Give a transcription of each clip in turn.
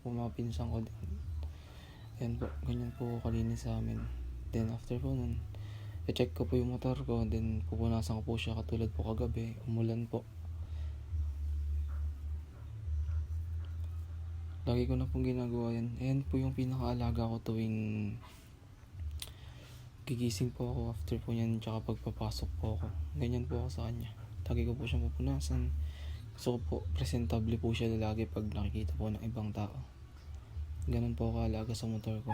po mga pinsan ko din. Ayan po, ganyan po kalinis sa amin. Then after po nun, i-check ko po yung motor ko, then pupunasan ko po siya katulad po kagabi, umulan po. Lagi ko na pong ginagawa yan. Ayan po yung pinakaalaga ko tuwing gigising po ako after po yan, tsaka pagpapasok po ako. Ganyan po ako sa kanya. Lagi ko po siyang pupunasan. Gusto ko po, presentable po siya lagi pag nakikita po ng ibang tao. Ganun po ako kaalaga sa motor ko.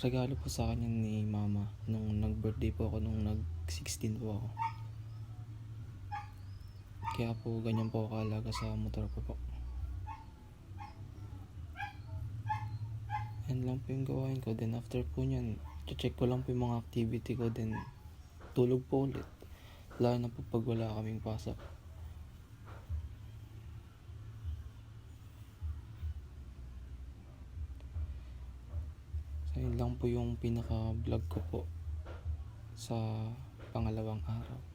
Regalo po sa akin ni mama nung nag-birthday po ako, nung nag-16 po ako. Kaya po ganyan po ako kaalaga sa motor ko po. Yan lang po yung gawain ko. Then after po nyan, check ko lang po yung mga activity ko. Then tulog po ulit. Lalo na po pag wala kaming pasok. So yun lang po yung pinaka vlog ko po sa pangalawang araw.